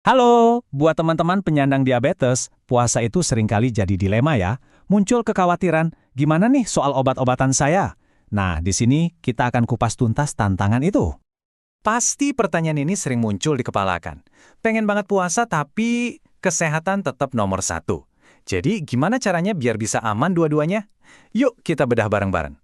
Halo, buat teman-teman penyandang diabetes, puasa itu seringkali jadi dilema ya. Muncul kekhawatiran, gimana nih soal obat-obatan saya? Nah, di sini kita akan kupas tuntas tantangan itu. Pasti pertanyaan ini sering muncul di kepala kan. Pengen banget puasa tapi kesehatan tetap nomor satu. Jadi gimana caranya biar bisa aman dua-duanya? Yuk kita bedah bareng-bareng.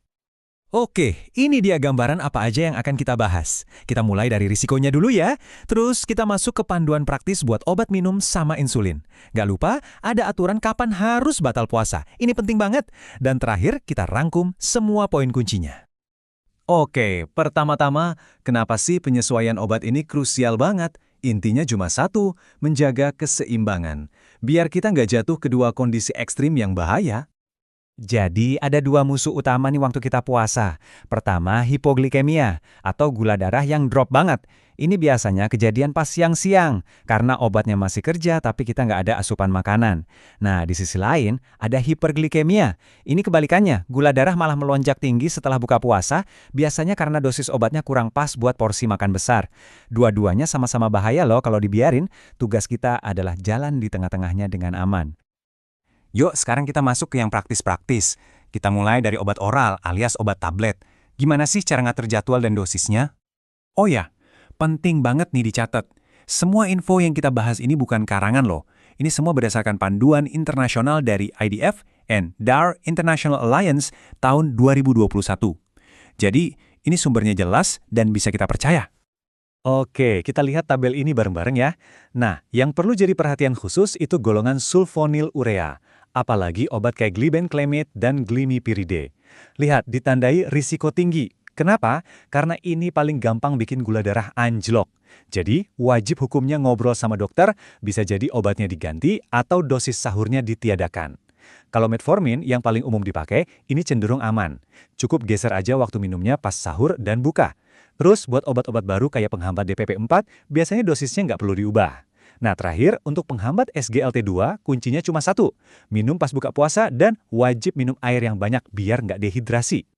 Oke, ini dia gambaran apa aja yang akan kita bahas. Kita mulai dari risikonya dulu ya. Terus kita masuk ke panduan praktis buat obat minum sama insulin. Gak lupa, ada aturan kapan harus batal puasa. Ini penting banget. Dan terakhir, kita rangkum semua poin kuncinya. Oke, pertama-tama, kenapa sih penyesuaian obat ini krusial banget? Intinya cuma satu, menjaga keseimbangan. Biar kita nggak jatuh ke dua kondisi ekstrim yang bahaya. Jadi ada dua musuh utama nih waktu kita puasa. Pertama, hipoglikemia atau gula darah yang drop banget. Ini biasanya kejadian pas siang-siang karena obatnya masih kerja tapi kita nggak ada asupan makanan. Nah, di sisi lain ada hiperglikemia. Ini kebalikannya, gula darah malah melonjak tinggi setelah buka puasa, biasanya karena dosis obatnya kurang pas buat porsi makan besar. Dua-duanya sama-sama bahaya loh kalau dibiarin. Tugas kita adalah jalan di tengah-tengahnya dengan aman. Yuk, sekarang kita masuk ke yang praktis-praktis. Kita mulai dari obat oral alias obat tablet. Gimana sih cara ngatur jadwal dan dosisnya? Oh ya, penting banget nih dicatat. Semua info yang kita bahas ini bukan karangan loh. Ini semua berdasarkan panduan internasional dari IDF and DAR International Alliance tahun 2021. Jadi, ini sumbernya jelas dan bisa kita percaya. Oke, kita lihat tabel ini bareng-bareng ya. Nah, yang perlu jadi perhatian khusus itu golongan sulfonylurea. Apalagi obat kayak glibenclamide dan glimepiride. Lihat, ditandai risiko tinggi. Kenapa? Karena ini paling gampang bikin gula darah anjlok. Jadi, wajib hukumnya ngobrol sama dokter, bisa jadi obatnya diganti atau dosis sahurnya ditiadakan. Kalau metformin yang paling umum dipakai, ini cenderung aman. Cukup geser aja waktu minumnya pas sahur dan buka. Terus buat obat-obat baru kayak penghambat DPP-4, biasanya dosisnya nggak perlu diubah. Nah terakhir, untuk penghambat SGLT2, kuncinya cuma satu. Minum pas buka puasa dan wajib minum air yang banyak biar nggak dehidrasi.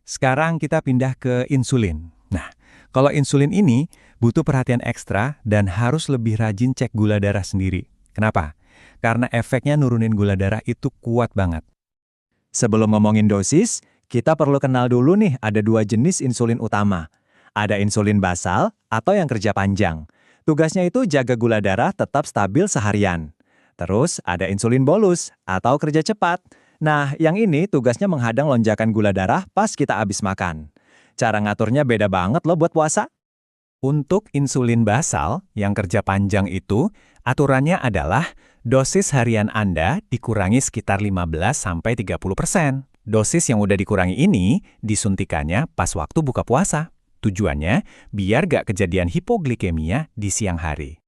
Sekarang kita pindah ke insulin. Nah, kalau insulin ini butuh perhatian ekstra dan harus lebih rajin cek gula darah sendiri. Kenapa? Karena efeknya nurunin gula darah itu kuat banget. Sebelum ngomongin dosis, kita perlu kenal dulu nih ada dua jenis insulin utama. Ada insulin basal atau yang kerja panjang. Tugasnya itu jaga gula darah tetap stabil seharian. Terus ada insulin bolus atau kerja cepat. Nah, yang ini tugasnya menghadang lonjakan gula darah pas kita habis makan. Cara ngaturnya beda banget loh buat puasa. Untuk insulin basal yang kerja panjang itu, aturannya adalah dosis harian Anda dikurangi sekitar 15-30%. Dosis yang udah dikurangi ini disuntikannya pas waktu buka puasa. Tujuannya biar gak kejadian hipoglikemia di siang hari.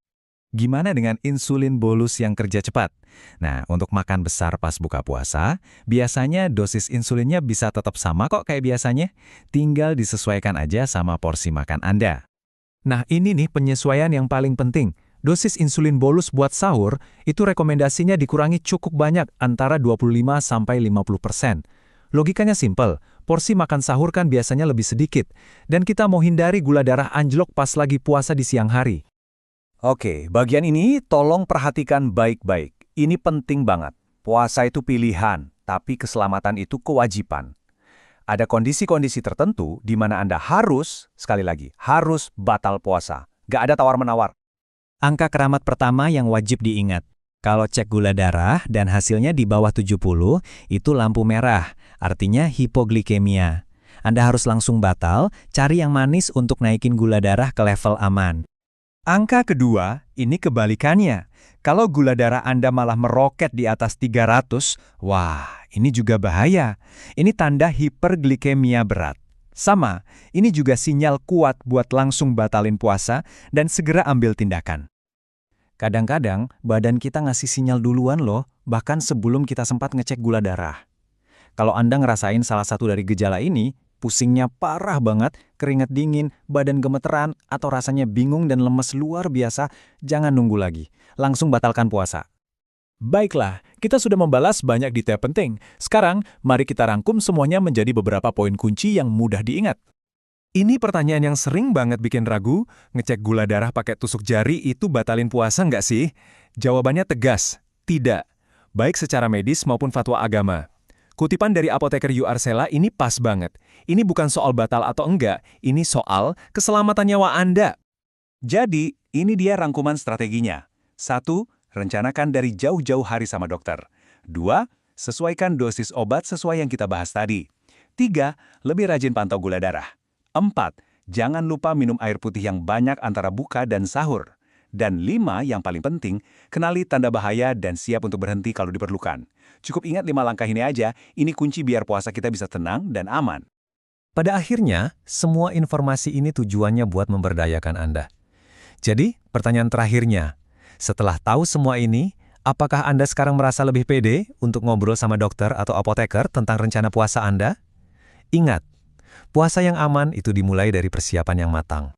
Gimana dengan insulin bolus yang kerja cepat? Nah, untuk makan besar pas buka puasa, biasanya dosis insulinnya bisa tetap sama kok kayak biasanya. Tinggal disesuaikan aja sama porsi makan Anda. Nah, ini nih penyesuaian yang paling penting. Dosis insulin bolus buat sahur itu rekomendasinya dikurangi cukup banyak antara 25-50%. Logikanya simpel, porsi makan sahur kan biasanya lebih sedikit, dan kita mau hindari gula darah anjlok pas lagi puasa di siang hari. Oke, bagian ini tolong perhatikan baik-baik. Ini penting banget. Puasa itu pilihan, tapi keselamatan itu kewajiban. Ada kondisi-kondisi tertentu di mana Anda harus, sekali lagi, harus batal puasa. Gak ada tawar-menawar. Angka keramat pertama yang wajib diingat. Kalau cek gula darah dan hasilnya di bawah 70, itu lampu merah, artinya hipoglikemia. Anda harus langsung batal, cari yang manis untuk naikin gula darah ke level aman. Angka kedua, ini kebalikannya. Kalau gula darah Anda malah meroket di atas 300, wah, ini juga bahaya. Ini tanda hiperglikemia berat. Sama, ini juga sinyal kuat buat langsung batalin puasa dan segera ambil tindakan. Kadang-kadang, badan kita ngasih sinyal duluan loh, bahkan sebelum kita sempat ngecek gula darah. Kalau Anda ngerasain salah satu dari gejala ini, pusingnya parah banget, keringat dingin, badan gemeteran, atau rasanya bingung dan lemes luar biasa, jangan nunggu lagi. Langsung batalkan puasa. Baiklah, kita sudah membalas banyak detail penting. Sekarang, mari kita rangkum semuanya menjadi beberapa poin kunci yang mudah diingat. Ini pertanyaan yang sering banget bikin ragu, ngecek gula darah pakai tusuk jari itu batalin puasa nggak sih? Jawabannya tegas, tidak. Baik secara medis maupun fatwa agama. Kutipan dari apoteker Yuarsela ini pas banget. Ini bukan soal batal atau enggak, ini soal keselamatan nyawa Anda. Jadi, ini dia rangkuman strateginya. 1. Rencanakan dari jauh-jauh hari sama dokter. 2. Sesuaikan dosis obat sesuai yang kita bahas tadi. 3. Lebih rajin pantau gula darah. 4. Jangan lupa minum air putih yang banyak antara buka dan sahur. Dan 5, yang paling penting, kenali tanda bahaya dan siap untuk berhenti kalau diperlukan. Cukup ingat 5 langkah ini aja, ini kunci biar puasa kita bisa tenang dan aman. Pada akhirnya, semua informasi ini tujuannya buat memberdayakan Anda. Jadi, pertanyaan terakhirnya, setelah tahu semua ini, apakah Anda sekarang merasa lebih pede untuk ngobrol sama dokter atau apoteker tentang rencana puasa Anda? Ingat, puasa yang aman itu dimulai dari persiapan yang matang.